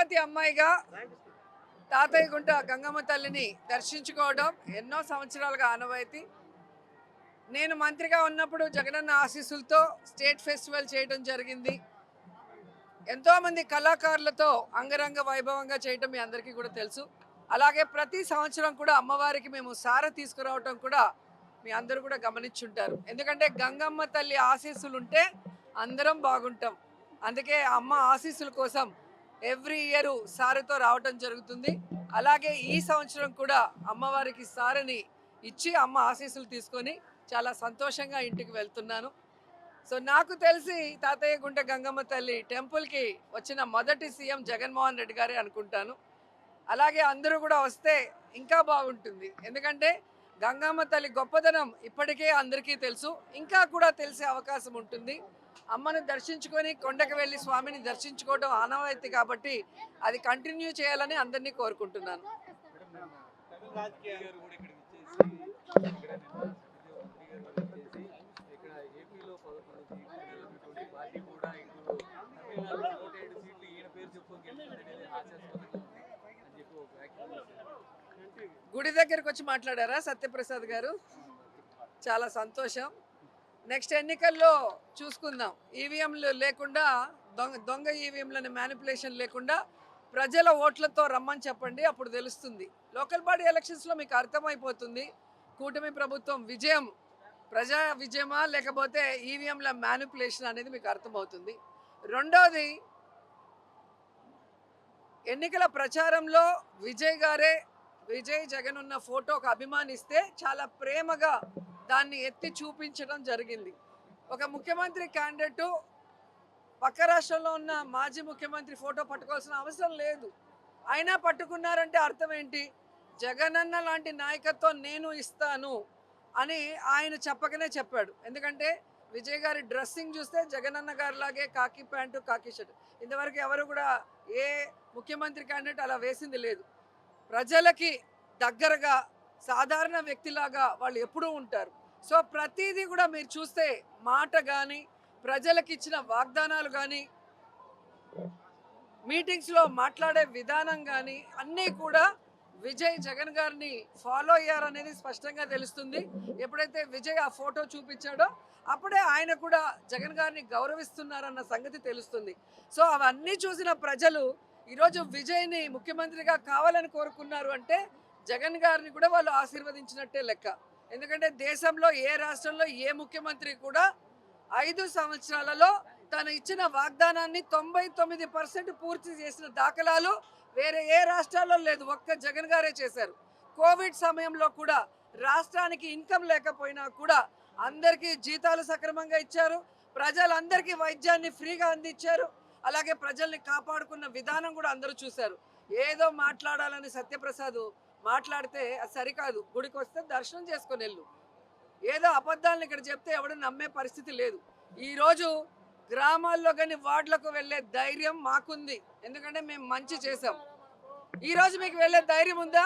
తిరుపతి అమ్మాయిగా తాతయ్య గుంట గంగమ్మ తల్లిని దర్శించుకోవడం ఎన్నో సంవత్సరాలుగా ఆనవాయితీ. నేను మంత్రిగా ఉన్నప్పుడు జగనన్న ఆశీస్సులతో స్టేట్ ఫెస్టివల్ చేయడం జరిగింది. ఎంతోమంది కళాకారులతో అంగరంగ వైభవంగా చేయటం మీ అందరికీ కూడా తెలుసు. అలాగే ప్రతి సంవత్సరం కూడా అమ్మవారికి మేము సార తీసుకురావటం కూడా మీ అందరూ కూడా గమనించుంటారు. ఎందుకంటే గంగమ్మ తల్లి ఆశీస్సులు ఉంటే అందరం బాగుంటాం. అందుకే అమ్మ ఆశీస్సుల కోసం ఎవ్రీ ఇయర్ సారెతో రావటం జరుగుతుంది. అలాగే ఈ సంవత్సరం కూడా అమ్మవారికి సారని ఇచ్చి అమ్మ ఆశీస్సులు తీసుకొని చాలా సంతోషంగా ఇంటికి వెళ్తున్నాను. సో నాకు తెలిసి తాతయ్య గుంట గంగమ్మ తల్లి టెంపుల్కి వచ్చిన మొదటి సీఎం జగన్మోహన్ రెడ్డి గారే అనుకుంటాను. అలాగే అందరూ కూడా వస్తే ఇంకా బాగుంటుంది. ఎందుకంటే గంగమ్మ తల్లి గొప్పదనం ఇప్పటికే అందరికీ తెలుసు, ఇంకా కూడా తెలిసే అవకాశం ఉంటుంది. అమ్మను దర్శించుకొని కొండకు వెళ్ళి స్వామిని దర్శించుకోవడం ఆనవాయితీ కాబట్టి అది కంటిన్యూ చేయాలని అందరినీ కోరుకుంటున్నాను. గుడి దగ్గరకు వచ్చి మాట్లాడారా సత్యప్రసాద్ గారు? చాలా సంతోషం. నెక్స్ట్ ఎన్నికల్లో చూసుకుందాం. ఈవీఎంలు లేకుండా, దొంగ ఈవీఎంలను మ్యానిపులేషన్ లేకుండా ప్రజల ఓట్లతో రమ్మని చెప్పండి, అప్పుడు తెలుస్తుంది. లోకల్ బాడీ ఎలక్షన్స్లో మీకు అర్థమైపోతుంది కూటమి ప్రభుత్వం విజయం ప్రజా విజయమా లేకపోతే ఈవీఎంల మ్యానిపులేషన్ అనేది మీకు అర్థమవుతుంది. రెండోది, ఎన్నికల ప్రచారంలో విజయ్ జగన్ ఉన్న ఫోటోకు అభిమానిస్తే చాలా ప్రేమగా దాన్ని ఎత్తి చూపించడం జరిగింది. ఒక ముఖ్యమంత్రి క్యాండిడేట్ పక్క రాష్ట్రంలో ఉన్న మాజీ ముఖ్యమంత్రి ఫోటో పట్టుకోవాల్సిన అవసరం లేదు. అయినా పట్టుకున్నారంటే అర్థం ఏంటి? జగనన్న లాంటి నాయకత్వం నేను ఇస్తాను అని ఆయన చెప్పకనే చెప్పాడు. ఎందుకంటే విజయ్ గారి డ్రెస్సింగ్ చూస్తే జగనన్న గారిలాగే కాకి ప్యాంటు కాకి షర్ట్. ఇంతవరకు ఎవరు కూడా ఏ ముఖ్యమంత్రి క్యాండిడేట్ అలా వేసింది లేదు. ప్రజలకి దగ్గరగా సాధారణ వ్యక్తిలాగా వాళ్ళు ఎప్పుడూ ఉంటారు. సో ప్రతిదీ కూడా మీరు చూస్తే మాట కానీ, ప్రజలకు ఇచ్చిన వాగ్దానాలు కానీ, మీటింగ్స్లో మాట్లాడే విధానం కానీ అన్నీ కూడా విజయ్ జగన్ గారిని ఫాలో అయ్యారనేది స్పష్టంగా తెలుస్తుంది. ఎప్పుడైతే విజయ్ ఆ ఫోటో చూపించాడో అప్పుడే ఆయన కూడా జగన్ గారిని గౌరవిస్తున్నారన్న సంగతి తెలుస్తుంది. సో అవన్నీ చూసిన ప్రజలు ఈరోజు విజయ్ని ముఖ్యమంత్రిగా కావాలని కోరుకున్నారు అంటే జగన్ గారిని కూడా వాళ్ళు ఆశీర్వదించినట్టే లెక్క. ఎందుకంటే దేశంలో ఏ రాష్ట్రంలో ఏ ముఖ్యమంత్రి కూడా 5 సంవత్సరాలలో తను ఇచ్చిన వాగ్దానాన్ని 99% పూర్తి చేసిన దాఖలాలు వేరే ఏ రాష్ట్రాల్లో లేదు. ఒక్క జగన్ గారే చేశారు. కోవిడ్ సమయంలో కూడా రాష్ట్రానికి ఇన్కమ్ లేకపోయినా కూడా అందరికీ జీతాలు సక్రమంగా ఇచ్చారు, ప్రజలందరికీ వైద్యాన్ని ఫ్రీగా అందించారు. అలాగే ప్రజల్ని కాపాడుకున్న విధానం కూడా అందరూ చూశారు. ఏదో మాట్లాడాలని సత్యప్రసాద్ మాట్లాడితే అది సరికాదు. గుడికి వస్తే దర్శనం చేసుకొని వెళ్ళు. ఏదో అబద్ధాలను ఇక్కడ చెప్తే ఎవడు నమ్మే పరిస్థితి లేదు. ఈరోజు గ్రామాల్లో కానీ వార్డులకు వెళ్ళే ధైర్యం మాకుంది. ఎందుకంటే మేము మంచి చేసాం. ఈరోజు మీకు వెళ్ళే ధైర్యం ఉందా?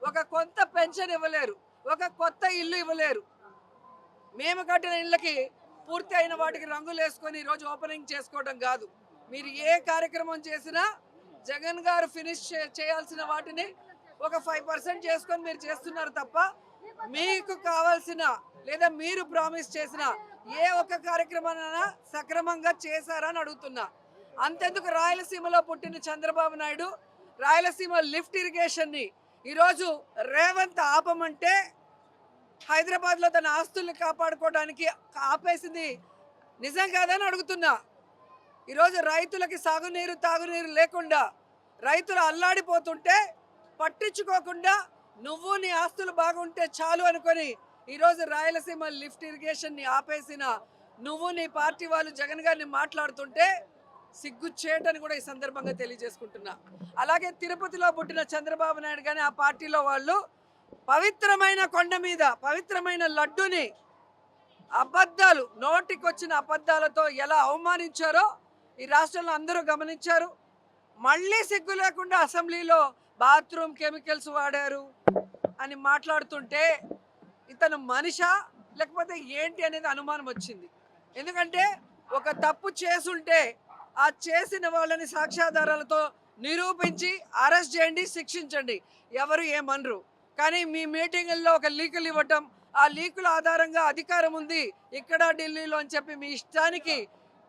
ఒక కొత్త పెన్షన్ ఇవ్వలేరు, ఒక కొత్త ఇల్లు ఇవ్వలేరు. మేము కట్టిన ఇళ్ళకి పూర్తి అయిన వాటికి రంగులు వేసుకొని ఈరోజు ఓపెనింగ్ చేసుకోవడం కాదు. మీరు ఏ కార్యక్రమం చేసినా జగన్ గారు ఫినిష్ చేయాల్సిన వాటిని ఒక 5% చేసుకొని మీరు చేస్తున్నారు తప్ప మీకు కావాల్సిన లేదా మీరు ప్రామిస్ చేసిన ఏ ఒక్క కార్యక్రమానైనా సక్రమంగా చేశారని అడుగుతున్నా. అంతెందుకు, రాయలసీమలో పుట్టిన చంద్రబాబు నాయుడు రాయలసీమ లిఫ్ట్ ఇరిగేషన్ని ఈరోజు రేవంత్ ఆపమంటే హైదరాబాద్లో తన ఆస్తుల్ని కాపాడుకోవడానికి ఆపేసింది నిజం కాదని అడుగుతున్నా. ఈరోజు రైతులకి సాగునీరు తాగునీరు లేకుండా రైతులు అల్లాడిపోతుంటే పట్టించుకోకుండా నువ్వు నీ ఆస్తులు బాగుంటే చాలు అనుకొని ఈరోజు రాయలసీమ లిఫ్ట్ ఇరిగేషన్ని ఆపేసిన నువ్వు నీ పార్టీ వాళ్ళు జగన్ గారిని మాట్లాడుతుంటే సిగ్గుచేటని కూడా ఈ సందర్భంగా తెలియజేసుకుంటున్నా. అలాగే తిరుపతిలో పుట్టిన చంద్రబాబు నాయుడు కానీ ఆ పార్టీలో వాళ్ళు పవిత్రమైన కొండ మీద పవిత్రమైన లడ్డుని అబద్ధాలు, నోటికొచ్చిన అబద్ధాలతో ఎలా అవమానించారో ఈ రాష్ట్రంలో అందరూ గమనించారు. మళ్ళీ సిగ్గు లేకుండా అసెంబ్లీలో బాత్రూమ్ కెమికల్స్ వాడారు అని మాట్లాడుతుంటే ఇతను మనిషా లేకపోతే ఏంటి అనేది అనుమానం వచ్చింది. ఎందుకంటే ఒక తప్పు చేసుంటే ఆ చేసిన వాళ్ళని సాక్ష్యాధారాలతో నిరూపించి అరెస్ట్ చేయండి, శిక్షించండి, ఎవరు ఏమనరు. కానీ మీ మీటింగుల్లో ఒక లీకులు ఇవ్వటం, ఆ లీకుల ఆధారంగా అధికారం ఉంది ఇక్కడ ఢిల్లీలో అని చెప్పి మీ ఇష్టానికి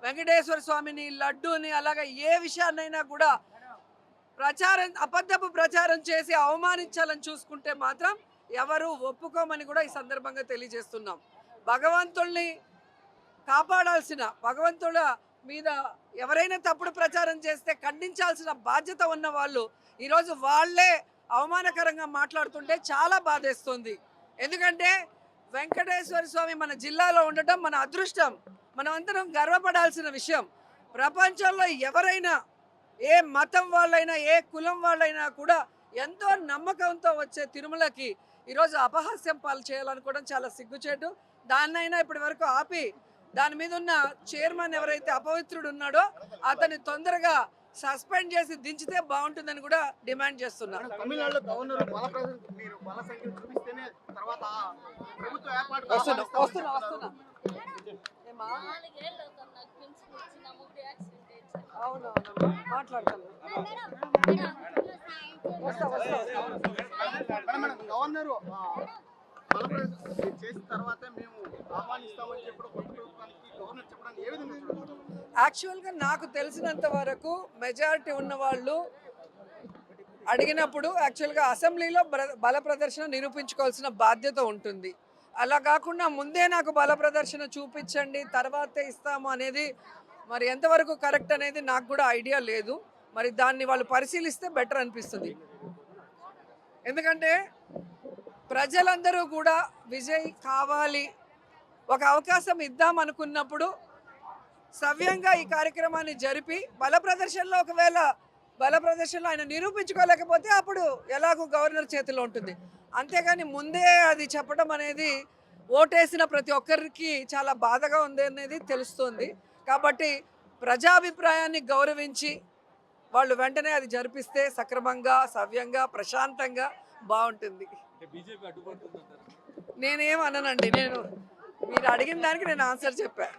వెంకటేశ్వర స్వామిని, లడ్డూని, అలాగే ఏ విషయాన్నైనా కూడా అబద్ధపు ప్రచారం చేసి అవమానించాలని చూసుకుంటే మాత్రం ఎవరు ఒప్పుకోమని కూడా ఈ సందర్భంగా తెలియజేస్తున్నాం. భగవంతుల్ని కాపాడాల్సిన, భగవంతుల మీద ఎవరైనా తప్పుడు ప్రచారం చేస్తే ఖండించాల్సిన బాధ్యత ఉన్న వాళ్ళు ఈరోజు వాళ్ళే అవమానకరంగా మాట్లాడుతుంటే చాలా బాధేస్తుంది. ఎందుకంటే వెంకటేశ్వర స్వామి మన జిల్లాలో ఉండటం మన అదృష్టం, మనమందరం గర్వపడాల్సిన విషయం. ప్రపంచంలో ఎవరైనా, ఏ మతం వాళ్ళైనా, ఏ కులం వాళ్ళైనా కూడా ఎంతో నమ్మకంతో వచ్చే తిరుమలకి ఈరోజు అపహాస్యం పాలు చేయాలనుకోవడం చాలా సిగ్గుచేటు. దాన్నైనా ఇప్పటి వరకు ఆపి దాని మీద ఉన్న చైర్మన్ ఎవరైతే అపవిత్రుడు ఉన్నాడో అతన్ని తొందరగా సస్పెండ్ చేసి దించితే బాగుంటుందని కూడా డిమాండ్ చేస్తున్నారు. గవర్నరు చేసిన తర్వాత మేము ఆహ్వానిస్తామని చెప్పడం కొత్త ప్రభుత్వానికి గవర్నర్ చెప్పడానికి ఏ విధంగా? యాక్చువల్గా నాకు తెలిసినంత వరకు మెజారిటీ ఉన్న వాళ్ళు అడిగినప్పుడు యాక్చువల్గా అసెంబ్లీలో బల ప్రదర్శన నిరూపించుకోవాల్సిన బాధ్యత ఉంటుంది. అలా కాకుండా ముందే నాకు బల ప్రదర్శన చూపించండి తర్వాతే ఇస్తాము అనేది మరి ఎంతవరకు కరెక్ట్ అనేది నాకు కూడా ఐడియా లేదు. మరి దాన్ని వాళ్ళు పరిశీలిస్తే బెటర్ అనిపిస్తుంది. ఎందుకంటే ప్రజలందరూ కూడా విజయ్ కావాలి, ఒక అవకాశం ఇద్దాం అనుకున్నప్పుడు సవ్యంగా ఈ కార్యక్రమాన్ని జరిపి బల ప్రదర్శనలో ఒకవేళ బల ప్రదర్శనలో ఆయన నిరూపించుకోలేకపోతే అప్పుడు ఎలాగో గవర్నర్ చేతిలో ఉంటుంది. అంతేగాని ముందే అది చెప్పడం అనేది ఓటేసిన ప్రతి ఒక్కరికి చాలా బాధగా ఉంది అనేది తెలుస్తుంది. కాబట్టి ప్రజాభిప్రాయాన్ని గౌరవించి వాళ్ళు వెంటనే అది జరిపిస్తే సక్రమంగా, సవ్యంగా, ప్రశాంతంగా బాగుంటుంది. నేనేం అననండి, మీరు అడిగిన దానికి నేను ఆన్సర్ చెప్పాను.